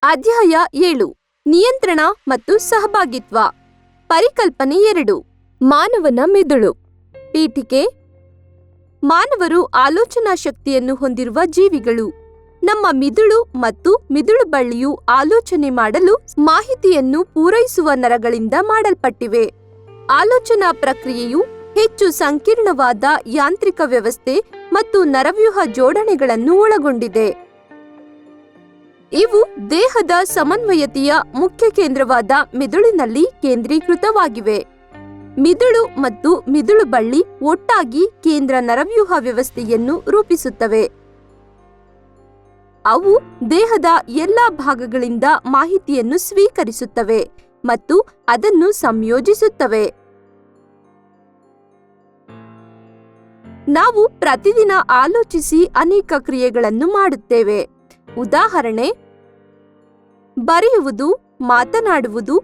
ಅಧ್ಯಾಯ 7 ನಿಯಂತ್ರಣ ಮತ್ತು ಸಹಭಾಗಿತ್ವ. ಪರಿಕಲ್ಪನೆ 2 ಮಾನವನ ಮೆದುಳು. ಪೀಠಿಕೆ. ಮಾನವರು ಆಲೋಚನಾ ಶಕ್ತಿಯನ್ನು ಹೊಂದಿರುವ ಜೀವಿಗಳು. ನಮ್ಮ ಮಿದುಳು ಮತ್ತು ಮಿದುಳು ಬಳ್ಳಿಯು ಆಲೋಚನೆ ಮಾಡಲು ಮಾಹಿತಿಯನ್ನು ಪೂರೈಸುವ ನರಗಳಿಂದ ಮಾಡಲ್ಪಟ್ಟಿವೆ. ಆಲೋಚನಾ ಪ್ರಕ್ರಿಯೆಯು ಹೆಚ್ಚು ಸಂಕೀರ್ಣವಾದ ಯಾಂತ್ರಿಕ ವ್ಯವಸ್ಥೆ ಮತ್ತು ನರವ್ಯೂಹ ಜೋಡಣೆಗಳನ್ನು ಒಳಗೊಂಡಿದೆ. ಇವು ದೇಹದ ಸಮನ್ವಯತೆಯ ಮುಖ್ಯ ಕೇಂದ್ರವಾದ ಮಿದುಳಿನಲ್ಲಿ ಕೇಂದ್ರೀಕೃತವಾಗಿವೆ. ಮಿದುಳು ಮತ್ತು ಮಿದುಳು ಬಳ್ಳಿ ಒಟ್ಟಾಗಿ ಕೇಂದ್ರ ನರವ್ಯೂಹ ವ್ಯವಸ್ಥೆಯನ್ನು ರೂಪಿಸುತ್ತವೆ. ಅವು ದೇಹದ ಎಲ್ಲಾ ಭಾಗಗಳಿಂದ ಮಾಹಿತಿಯನ್ನು ಸ್ವೀಕರಿಸುತ್ತವೆ ಮತ್ತು ಅದನ್ನು ಸಂಯೋಜಿಸುತ್ತವೆ. ನಾವು ಪ್ರತಿದಿನ ಆಲೋಚಿಸಿ ಅನೇಕ ಕ್ರಿಯೆಗಳನ್ನು ಮಾಡುತ್ತೇವೆ. ಉದಾಹರಣೆ: ಬರೆಯುವುದು, ಮಾತನಾಡುವುದು,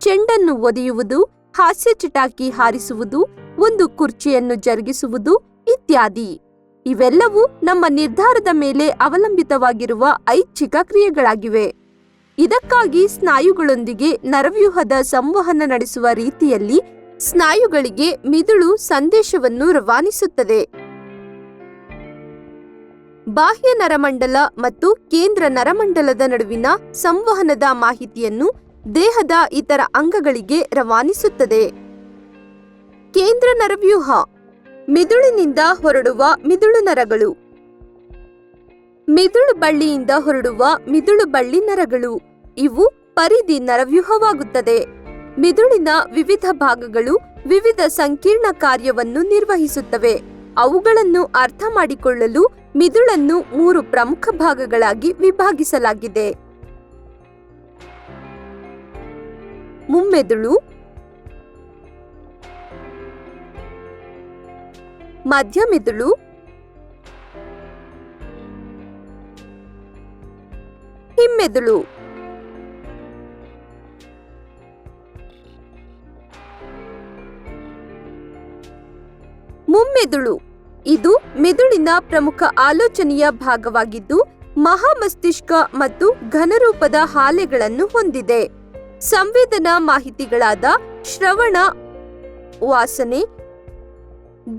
ಚೆಂಡನ್ನು ಒದೆಯುವುದು, ಹಾಸ್ಯ ಚಟಾಕಿ ಹಾರಿಸುವುದು, ಒಂದು ಕುರ್ಚಿಯನ್ನು ಜರುಗಿಸುವುದು ಇತ್ಯಾದಿ. ಇವೆಲ್ಲವೂ ನಮ್ಮ ನಿರ್ಧಾರದ ಮೇಲೆ ಅವಲಂಬಿತವಾಗಿರುವ ಐಚ್ಛಿಕ ಕ್ರಿಯೆಗಳಾಗಿವೆ. ಇದಕ್ಕಾಗಿ ಸ್ನಾಯುಗಳೊಂದಿಗೆ ನರವ್ಯೂಹದ ಸಂವಹನ ನಡೆಸುವ ರೀತಿಯಲ್ಲಿ ಸ್ನಾಯುಗಳಿಗೆ ಮಿದುಳು ಸಂದೇಶವನ್ನು ರವಾನಿಸುತ್ತದೆ. ಬಾಹ್ಯ ನರಮಂಡಲ ಮತ್ತು ಕೇಂದ್ರ ನರಮಂಡಲದ ನಡುವಿನ ಸಂವಹನದ ಮಾಹಿತಿಯನ್ನು ದೇಹದ ಇತರ ಅಂಗಗಳಿಗೆ ರವಾನಿಸುತ್ತದೆ. ಕೇಂದ್ರ ನರವ್ಯೂಹ. ಮಿದುಳಿನಿಂದ ಹೊರಡುವ ಮಿದುಳು ನರಗಳು. ಮಿದುಳು ಬಳ್ಳಿಯಿಂದ ಹೊರಡುವ ಮಿದುಳು ಬಳ್ಳಿ ನರಗಳು. ಇವು ಪರಿಧಿ ನರವ್ಯೂಹವಾಗುತ್ತದೆ. ಮಿದುಳಿನ ವಿವಿಧ ಭಾಗಗಳು ವಿವಿಧ ಸಂಕೀರ್ಣ ಕಾರ್ಯವನ್ನು ನಿರ್ವಹಿಸುತ್ತವೆ. ಅವುಗಳನ್ನು ಅರ್ಥ ಮಾಡಿಕೊಳ್ಳಲು ಮಿದುಳನ್ನು 3 ಪ್ರಮುಖ ಭಾಗಗಳಾಗಿ ವಿಭಾಗಿಸಲಾಗಿದೆ: ಮುಮ್ಮೆದುಳು, ಮಧ್ಯಮೆದುಳು, ಹಿಮ್ಮೆದುಳು. ಮುಮ್ಮೆದುಳು ಇದು ಮೆದುಳಿನ ಪ್ರಮುಖ ಆಲೋಚನೆಯ ಭಾಗವಾಗಿದ್ದು ಮಹಾಮಸ್ತಿಷ್ಕ ಮತ್ತು ಘನರೂಪದ ಹಾಲೆಗಳನ್ನು ಹೊಂದಿದೆ. ಸಂವೇದನಾ ಮಾಹಿತಿಗಳಾದ ಶ್ರವಣ, ವಾಸನೆ,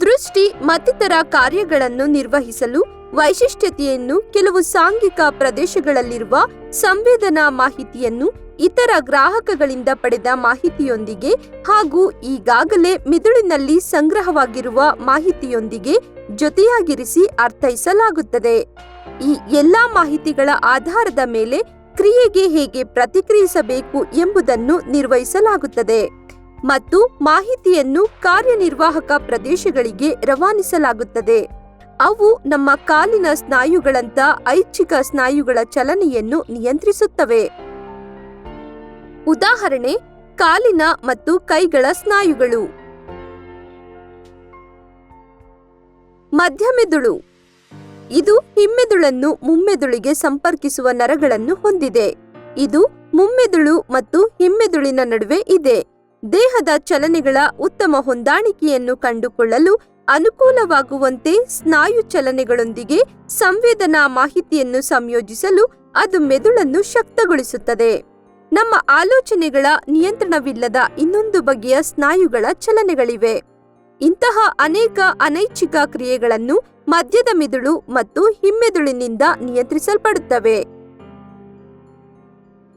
ದೃಷ್ಟಿ ಮತ್ತಿತರ ಕಾರ್ಯಗಳನ್ನು ನಿರ್ವಹಿಸಲು ವೈಶಿಷ್ಟ್ಯತೆಯನ್ನು ಕೆಲವು ಸಾಂಘಿಕ ಪ್ರದೇಶಗಳಲ್ಲಿರುವ ಸಂವೇದನಾ ಮಾಹಿತಿಯನ್ನು ಇತರ ಗ್ರಾಹಕಗಳಿಂದ ಪಡೆದ ಮಾಹಿತಿಯೊಂದಿಗೆ ಹಾಗೂ ಈಗಾಗಲೇ ಮಿದುಳಿನಲ್ಲಿ ಸಂಗ್ರಹವಾಗಿರುವ ಮಾಹಿತಿಯೊಂದಿಗೆ ಜೊತೆಯಾಗಿರಿಸಿ ಅರ್ಥೈಸಲಾಗುತ್ತದೆ. ಈ ಎಲ್ಲಾ ಮಾಹಿತಿಗಳ ಆಧಾರದ ಮೇಲೆ ಕ್ರಿಯೆಗೆ ಹೇಗೆ ಪ್ರತಿಕ್ರಿಯಿಸಬೇಕು ಎಂಬುದನ್ನು ನಿರ್ವಹಿಸಲಾಗುತ್ತದೆ ಮತ್ತು ಮಾಹಿತಿಯನ್ನು ಕಾರ್ಯನಿರ್ವಾಹಕ ಪ್ರದೇಶಗಳಿಗೆ ರವಾನಿಸಲಾಗುತ್ತದೆ. ಅವು ನಮ್ಮ ಕಾಲಿನ ಸ್ನಾಯುಗಳಂಥ ಐಚ್ಛಿಕ ಸ್ನಾಯುಗಳ ಚಲನೆಯನ್ನು ನಿಯಂತ್ರಿಸುತ್ತವೆ. ಉದಾಹರಣೆ: ಕಾಲಿನ ಮತ್ತು ಕೈಗಳ ಸ್ನಾಯುಗಳು. ಮಧ್ಯಮೆದುಳು ಇದು ಹಿಮ್ಮೆದುಳನ್ನು ಮುಮ್ಮೆದುಳಿಗೆ ಸಂಪರ್ಕಿಸುವ ನರಗಳನ್ನು ಹೊಂದಿದೆ. ಇದು ಮುಮ್ಮೆದುಳು ಮತ್ತು ಹಿಮ್ಮೆದುಳಿನ ನಡುವೆ ಇದೆ. ದೇಹದ ಚಲನೆಗಳ ಉತ್ತಮ ಹೊಂದಾಣಿಕೆಯನ್ನು ಕಂಡುಕೊಳ್ಳಲು ಅನುಕೂಲವಾಗುವಂತೆ ಸ್ನಾಯು ಚಲನೆಗಳೊಂದಿಗೆ ಸಂವೇದನಾ ಮಾಹಿತಿಯನ್ನು ಸಂಯೋಜಿಸಲು ಅದು ಮೆದುಳನ್ನು ಶಕ್ತಗೊಳಿಸುತ್ತದೆ. ನಮ್ಮ ಆಲೋಚನೆಗಳ ನಿಯಂತ್ರಣವಿಲ್ಲದ ಇನ್ನೊಂದು ಬಗೆಯ ಸ್ನಾಯುಗಳ ಚಲನೆಗಳಿವೆ. ಇಂತಹ ಅನೇಕ ಅನೈಚ್ಛಿಕ ಕ್ರಿಯೆಗಳನ್ನು ಮಧ್ಯದ ಮಿದುಳು ಮತ್ತು ಹಿಮ್ಮೆದುಳಿನಿಂದ ನಿಯಂತ್ರಿಸಲ್ಪಡುತ್ತವೆ.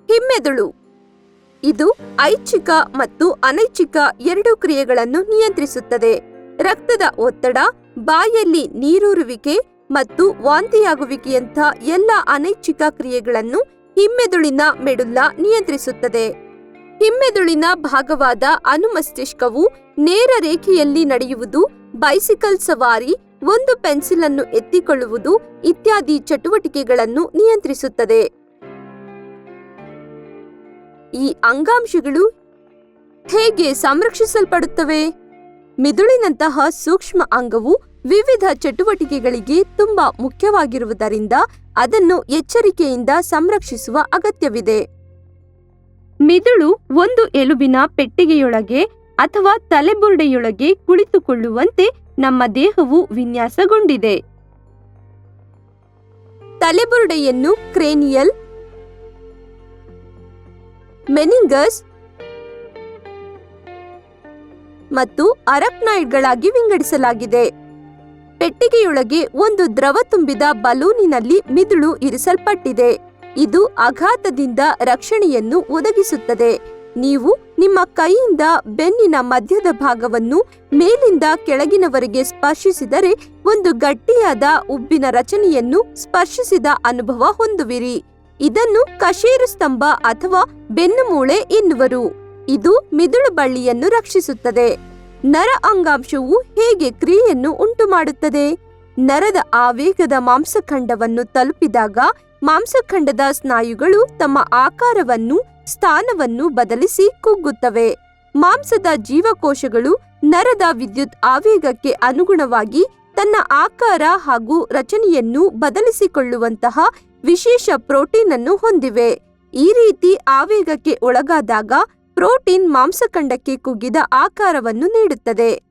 ಹಿಮ್ಮೆದುಳು ಇದು ಐಚ್ಛಿಕ ಮತ್ತು ಅನೈಚ್ಛಿಕ ಎರಡೂ ಕ್ರಿಯೆಗಳನ್ನು ನಿಯಂತ್ರಿಸುತ್ತದೆ. ರಕ್ತದ ಒತ್ತಡ, ಬಾಯಲ್ಲಿ ನೀರೂರುವಿಕೆ ಮತ್ತು ವಾಂತಿಯಾಗುವಿಕೆಯಂಥ ಎಲ್ಲ ಅನೈಚ್ಛಿಕ ಕ್ರಿಯೆಗಳನ್ನು ಹಿಮ್ಮೆದುಳಿನ ಮೆಡುಲ್ಲ ನಿಯಂತ್ರಿಸುತ್ತದೆ. ಹಿಮ್ಮೆದುಳಿನ ಭಾಗವಾದ ಅನುಮಸ್ತಿಷ್ಕವು ನೇರ ರೇಖೆಯಲ್ಲಿ ನಡೆಯುವುದು, ಬೈಸಿಕಲ್ ಸವಾರಿ, ಒಂದು ಪೆನ್ಸಿಲ್ ಅನ್ನು ಎತ್ತಿಕೊಳ್ಳುವುದು ಇತ್ಯಾದಿ ಚಟುವಟಿಕೆಗಳನ್ನು ನಿಯಂತ್ರಿಸುತ್ತದೆ. ಈ ಅಂಗಾಂಶಗಳು ಹೇಗೆ ಸಂರಕ್ಷಿಸಲ್ಪಡುತ್ತವೆ? ಮಿದುಳಿನಂತಹ ಸೂಕ್ಷ್ಮ ಅಂಗವು ವಿವಿಧ ಚಟುವಟಿಕೆಗಳಿಗೆ ತುಂಬಾ ಮುಖ್ಯವಾಗಿರುವುದರಿಂದ ಅದನ್ನು ಎಚ್ಚರಿಕೆಯಿಂದ ಸಂರಕ್ಷಿಸುವ ಅಗತ್ಯವಿದೆ. ಮಿದುಳು ಒಂದು ಎಲುಬಿನ ಪೆಟ್ಟಿಗೆಯೊಳಗೆ ಅಥವಾ ತಲೆಬುರುಡೆಯೊಳಗೆ ಕುಳಿತುಕೊಳ್ಳುವಂತೆ ನಮ್ಮ ದೇಹವು ವಿನ್ಯಾಸಗೊಂಡಿದೆ. ತಲೆಬುರುಡೆಯನ್ನು ಕ್ರೇನಿಯಲ್, ಮೆನಿಂಗಸ್ ಮತ್ತು ಅರಕ್ನಾಯ್ಡ್ಗಳಾಗಿ ವಿಂಗಡಿಸಲಾಗಿದೆ. ಪೆಟ್ಟಿಗೆಯೊಳಗೆ ಒಂದು ದ್ರವ ತುಂಬಿದ ಬಲೂನಿನಲ್ಲಿ ಮಿದುಳು ಇರಿಸಲ್ಪಟ್ಟಿದೆ. ಇದು ಆಘಾತದಿಂದ ರಕ್ಷಣೆಯನ್ನು ಒದಗಿಸುತ್ತದೆ. ನೀವು ನಿಮ್ಮ ಕೈಯಿಂದ ಬೆನ್ನಿನ ಮಧ್ಯದ ಭಾಗವನ್ನು ಮೇಲಿಂದ ಕೆಳಗಿನವರೆಗೆ ಸ್ಪರ್ಶಿಸಿದರೆ ಒಂದು ಗಟ್ಟಿಯಾದ ಉಬ್ಬಿನ ರಚನೆಯನ್ನು ಸ್ಪರ್ಶಿಸಿದ ಅನುಭವ ಹೊಂದುವಿರಿ. ಇದನ್ನು ಕಶೇರು ಸ್ತಂಭ ಅಥವಾ ಬೆನ್ನುಮೂಳೆ ಎನ್ನುವರು. ಇದು ಮಿದುಳು ಬಳ್ಳಿಯನ್ನು ರಕ್ಷಿಸುತ್ತದೆ. ನರ ಅಂಗಾಂಶವು ಹೇಗೆ ಕ್ರಿಯೆಯನ್ನು ಉಂಟುಮಾಡುತ್ತದೆ? ನರದ ಆವೇಗದ ಮಾಂಸಖಂಡವನ್ನು ತಲುಪಿದಾಗ ಮಾಂಸಖಂಡದ ಸ್ನಾಯುಗಳು ತಮ್ಮ ಆಕಾರವನ್ನು ಸ್ಥಾನವನ್ನು ಬದಲಿಸಿ ಕುಗ್ಗುತ್ತವೆ. ಮಾಂಸದ ಜೀವಕೋಶಗಳು ನರದ ವಿದ್ಯುತ್ ಆವೇಗಕ್ಕೆ ಅನುಗುಣವಾಗಿ ತನ್ನ ಆಕಾರ ಹಾಗೂ ರಚನೆಯನ್ನು ಬದಲಿಸಿಕೊಳ್ಳುವಂತಹ ವಿಶೇಷ ಪ್ರೋಟೀನ್ ಅನ್ನು ಹೊಂದಿವೆ. ಈ ರೀತಿ ಆವೇಗಕ್ಕೆ ಒಳಗಾದಾಗ ಪ್ರೋಟೀನ್ ಮಾಂಸಖಂಡಕ್ಕೆ ಕುಗ್ಗಿದ ಆಕಾರವನ್ನು ನೀಡುತ್ತದೆ.